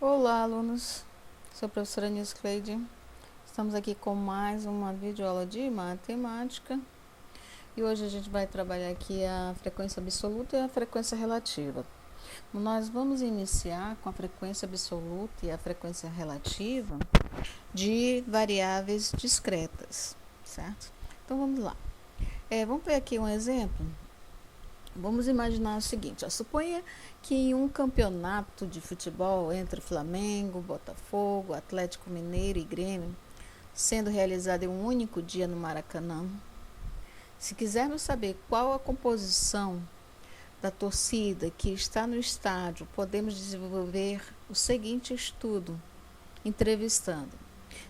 Olá, alunos. Sou a professora Nilce Cleide. Estamos aqui com mais uma videoaula de matemática. E hoje a gente vai trabalhar aqui a frequência absoluta e a frequência relativa. Nós vamos iniciar com a frequência absoluta e a frequência relativa de variáveis discretas, certo? Então vamos lá. Vamos ver aqui um exemplo. Vamos imaginar o seguinte, suponha que em um campeonato de futebol entre Flamengo, Botafogo, Atlético Mineiro e Grêmio, sendo realizado em um único dia no Maracanã, se quisermos saber qual a composição da torcida que está no estádio, podemos desenvolver o seguinte estudo, entrevistando.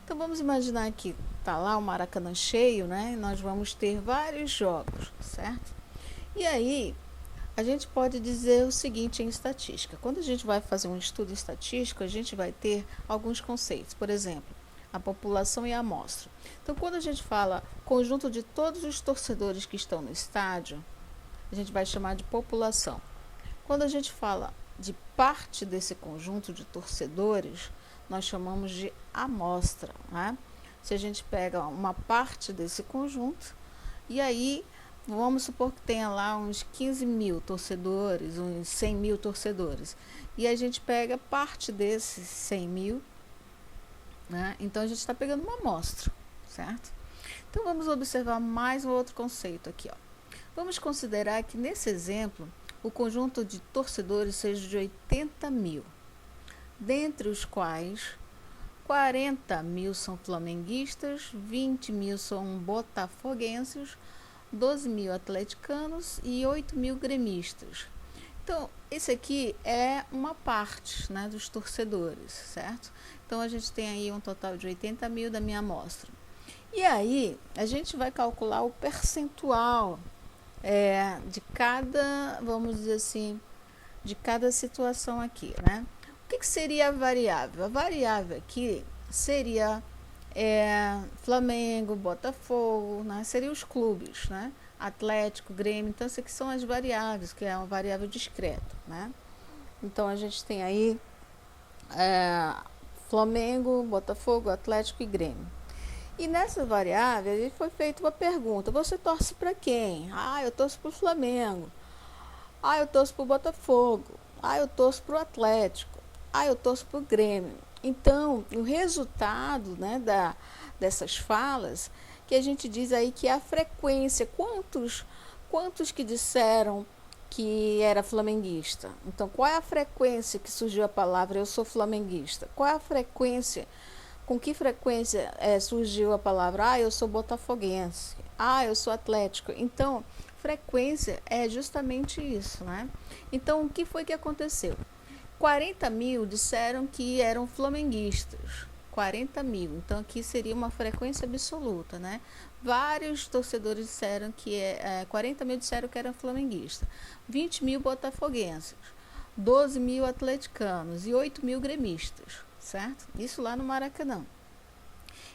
Então vamos imaginar que está lá o Maracanã cheio, né? E nós vamos ter vários jogos, certo? E aí, a gente pode dizer o seguinte em estatística. Quando a gente vai fazer um estudo estatístico, a gente vai ter alguns conceitos. Por exemplo, a população e a amostra. Então, quando a gente fala conjunto de todos os torcedores que estão no estádio, a gente vai chamar de população. Quando a gente fala de parte desse conjunto de torcedores, nós chamamos de amostra, né? Se a gente pega uma parte desse conjunto, e aí vamos supor que tenha lá uns 15 mil torcedores, uns 100 mil torcedores. E a gente pega parte desses 100 mil, né? Então a gente está pegando uma amostra, certo? Então vamos observar mais um outro conceito aqui, ó. Vamos considerar que nesse exemplo, o conjunto de torcedores seja de 80 mil, dentre os quais 40 mil são flamenguistas, 20 mil são botafoguenses, 12 mil atleticanos e 8 mil gremistas. Então, esse aqui é uma parte, né, dos torcedores, certo? Então, a gente tem aí um total de 80 mil da minha amostra. E aí, a gente vai calcular o percentual de cada, vamos dizer assim, de cada situação aqui, né? O que seria a variável? A variável aqui seria Flamengo, Botafogo, né? Seriam os clubes, né? Atlético, Grêmio, então essas aqui são as variáveis, que é uma variável discreta, né? Então a gente tem aí Flamengo, Botafogo, Atlético e Grêmio. E nessa variável foi feita uma pergunta: você torce para quem? Eu torço para o Flamengo. Eu torço para o Botafogo. Eu torço para o Atlético. Eu torço para o Grêmio. Então, o resultado, né, dessas falas, que a gente diz aí que é a frequência, quantos que disseram que era flamenguista? Então, qual é a frequência que surgiu a palavra eu sou flamenguista? Qual é a frequência, com que frequência surgiu a palavra eu sou botafoguense? Eu sou atlético. Então, frequência é justamente isso, né? Então, o que foi que aconteceu? 40 mil disseram que eram flamenguistas. 40 mil. Então, aqui seria uma frequência absoluta, né? Vários torcedores disseram que 40 mil disseram que eram flamenguistas. 20 mil botafoguenses. 12 mil atleticanos e 8 mil gremistas, certo? Isso lá no Maracanã.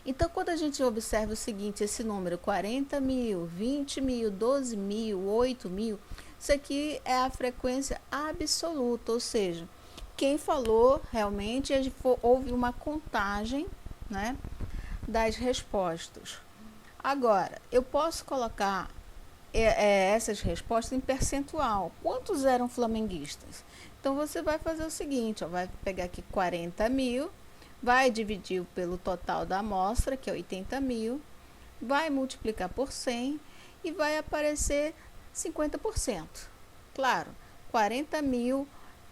Então, quando a gente observa o seguinte, esse número 40 mil, 20 mil, 12 mil, 8 mil, isso aqui é a frequência absoluta, ou seja, quem falou realmente, houve uma contagem, né, das respostas. Agora, eu posso colocar essas respostas em percentual. Quantos eram flamenguistas? Então, você vai fazer o seguinte, vai pegar aqui 40 mil, vai dividir pelo total da amostra, que é 80 mil, vai multiplicar por 100 e vai aparecer 50%. Claro, 40 mil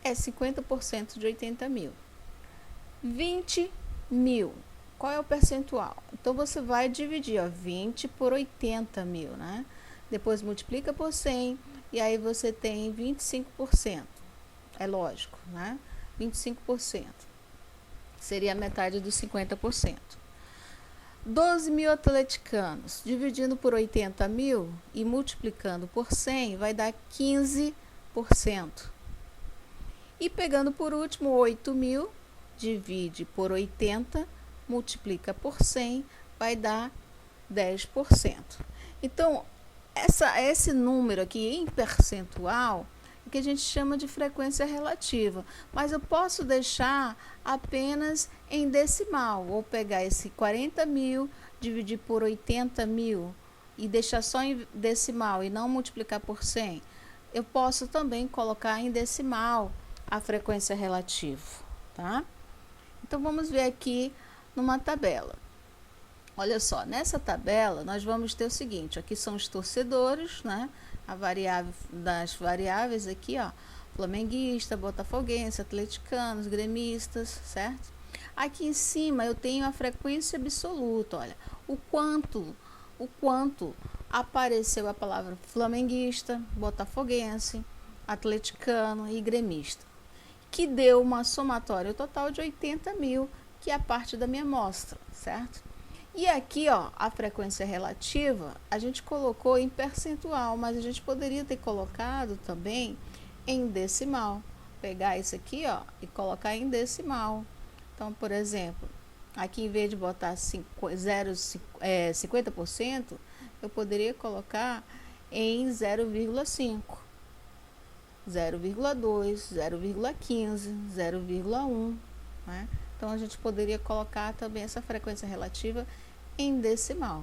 é 50% de 80 mil. 20 mil, qual é o percentual? Então, você vai dividir 20 por 80 mil, né? Depois multiplica por 100 e aí você tem 25%. É lógico, né? 25%. Seria a metade dos 50%. 12 mil atleticanos, dividindo por 80 mil e multiplicando por 100, vai dar 15%. E pegando por último 8 mil, divide por 80, multiplica por 100, vai dar 10%. Então, esse número aqui em percentual o que a gente chama de frequência relativa. Mas eu posso deixar apenas em decimal, ou pegar esse 40.000, dividir por 80.000 e deixar só em decimal e não multiplicar por 100. Eu posso também colocar em decimal a frequência relativa, tá? Então, vamos ver aqui numa tabela. Olha só, nessa tabela nós vamos ter o seguinte, aqui são os torcedores, né? A variável das variáveis aqui, ó, flamenguista, botafoguense, atleticanos, gremistas, certo? Aqui em cima eu tenho a frequência absoluta, olha, o quanto apareceu a palavra flamenguista, botafoguense, atleticano e gremista, que deu uma somatória total de 80.000, que é a parte da minha amostra, certo? E aqui, ó, a frequência relativa, a gente colocou em percentual, mas a gente poderia ter colocado também em decimal. Pegar isso aqui, ó, e colocar em decimal. Então, por exemplo, aqui em vez de botar 50%, eu poderia colocar em 0,5, 0,2, 0,15, 0,1, né? Então, a gente poderia colocar também essa frequência relativa em decimal.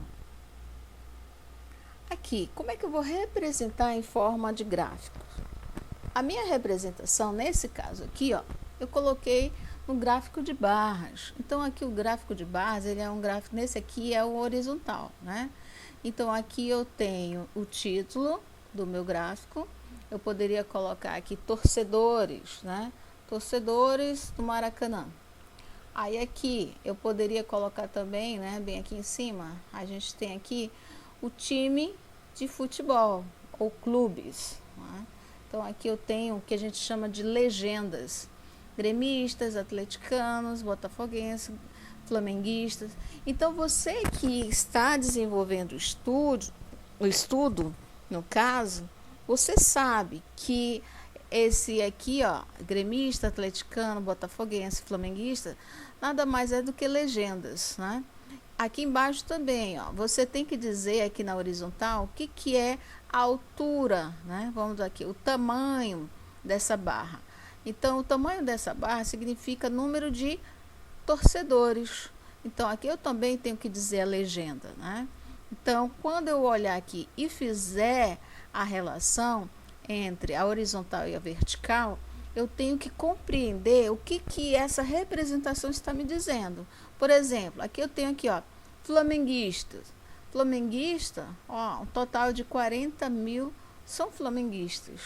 Aqui, como é que eu vou representar em forma de gráfico? A minha representação, nesse caso aqui, ó, eu coloquei no gráfico de barras. Então, aqui o gráfico de barras, ele é um gráfico, nesse aqui é o horizontal, né? Então, aqui eu tenho o título do meu gráfico. Eu poderia colocar aqui torcedores, né? Torcedores do Maracanã. Aí aqui eu poderia colocar também, né, bem aqui em cima, a gente tem aqui o time de futebol ou clubes, né? Então aqui eu tenho o que a gente chama de legendas, gremistas, atleticanos, botafoguenses, flamenguistas. Então você que está desenvolvendo o estudo, no caso, você sabe que esse aqui, ó, gremista, atleticano, botafoguense, flamenguista, nada mais é do que legendas, né? Aqui embaixo também, ó, você tem que dizer aqui na horizontal o que é a altura, né? Vamos aqui, o tamanho dessa barra. Então, o tamanho dessa barra significa número de torcedores. Então, aqui eu também tenho que dizer a legenda, né? Então, quando eu olhar aqui e fizer a relação entre a horizontal e a vertical, eu tenho que compreender o que essa representação está me dizendo. Por exemplo, aqui eu tenho aqui, ó, flamenguistas. Flamenguista, ó, um total de 40.000 são flamenguistas.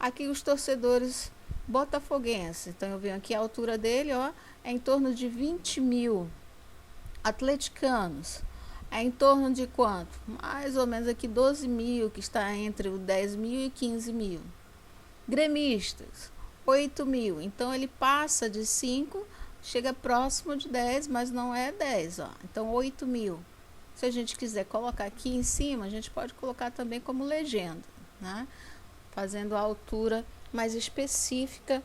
Aqui os torcedores botafoguenses. Então eu venho aqui, a altura dele, ó, é em torno de 20.000. Atleticanos, é em torno de quanto? Mais ou menos aqui 12.000, que está entre o 10.000 e 15.000. Gremistas, 8.000. Então, ele passa de 5, chega próximo de 10, mas não é 10. Ó. Então, 8.000. Se a gente quiser colocar aqui em cima, a gente pode colocar também como legenda, né? Fazendo a altura mais específica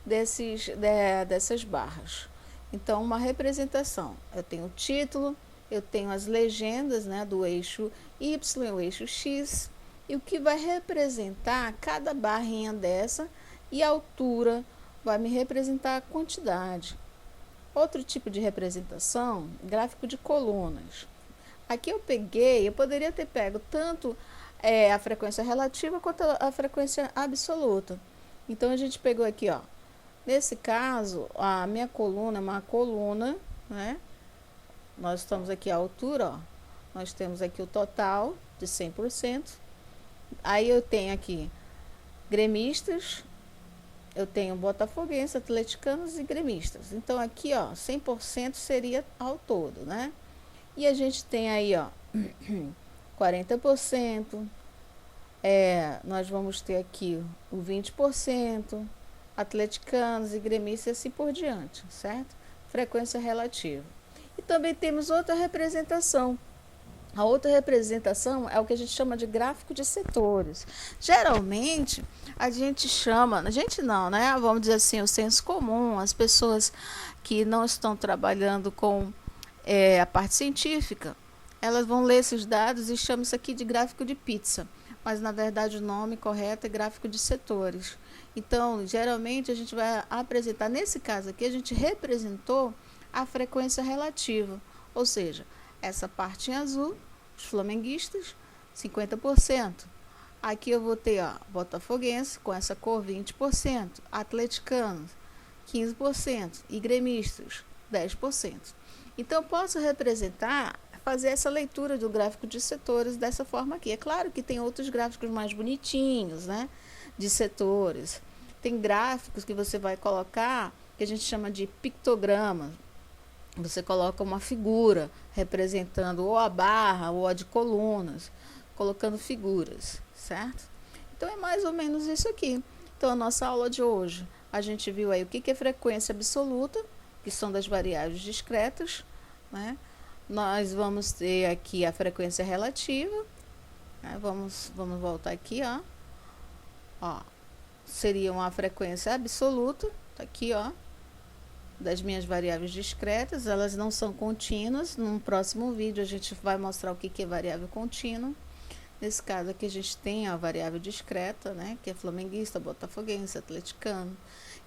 dessas barras. Então, uma representação. Eu tenho o título, eu tenho as legendas, né, do eixo Y, o eixo X, e o que vai representar cada barrinha dessa, e a altura vai me representar a quantidade. Outro tipo de representação, gráfico de colunas. Aqui eu poderia ter pego tanto a frequência relativa quanto a frequência absoluta. Então, a gente pegou aqui, ó. Nesse caso, a minha coluna é uma coluna, né? Nós estamos aqui à altura, ó. Nós temos aqui o total de 100%. Aí eu tenho aqui gremistas, eu tenho botafoguenses, atleticanos e gremistas. Então, aqui, ó, 100% seria ao todo, né? E a gente tem aí, ó, 40%. Nós vamos ter aqui o 20%, atleticanos e gremistas e assim por diante, certo? Frequência relativa. E também temos outra representação. A outra representação é o que a gente chama de gráfico de setores. Geralmente, a gente chama, a gente não, né? Vamos dizer assim, o senso comum, as pessoas que não estão trabalhando com a parte científica, elas vão ler esses dados e chamam isso aqui de gráfico de pizza. mas na verdade o nome correto é gráfico de setores. Então, geralmente a gente vai apresentar, nesse caso aqui, a gente representou a frequência relativa, ou seja, essa parte em azul, os flamenguistas, 50%. Aqui eu vou ter, ó, botafoguense com essa cor 20%, atleticanos 15% e gremistas 10%. Então eu posso representar, fazer essa leitura do gráfico de setores dessa forma aqui. É claro que tem outros gráficos mais bonitinhos, né, de setores. Tem gráficos que você vai colocar, que a gente chama de pictogramas. Você coloca uma figura representando ou a barra ou a de colunas, colocando figuras, certo? Então é mais ou menos isso aqui. Então a nossa aula de hoje, a gente viu aí o que é frequência absoluta, que são das variáveis discretas, né? Nós vamos ter aqui a frequência relativa, né? Vamos voltar aqui, ó. Seria uma frequência absoluta, tá aqui, ó, das minhas variáveis discretas, elas não são contínuas. Num próximo vídeo a gente vai mostrar o que é variável contínua. Nesse caso aqui a gente tem a variável discreta, né, que é flamenguista, botafoguense, atleticano.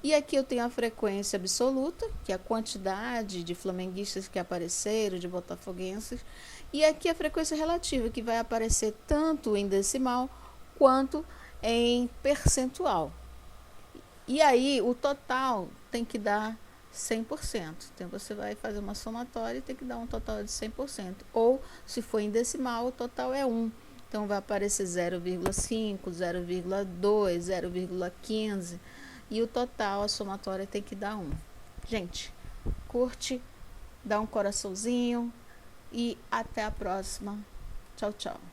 E aqui eu tenho a frequência absoluta, que é a quantidade de flamenguistas que apareceram, de botafoguenses. E aqui a frequência relativa, que vai aparecer tanto em decimal quanto em percentual. E aí o total tem que dar 100%. Então você vai fazer uma somatória e tem que dar um total de 100%. Ou se for em decimal, o total é 1. Então vai aparecer 0,5, 0,2, 0,15 e o total, a somatória tem que dar 1. Gente, curte, dá um coraçãozinho e até a próxima. Tchau, tchau.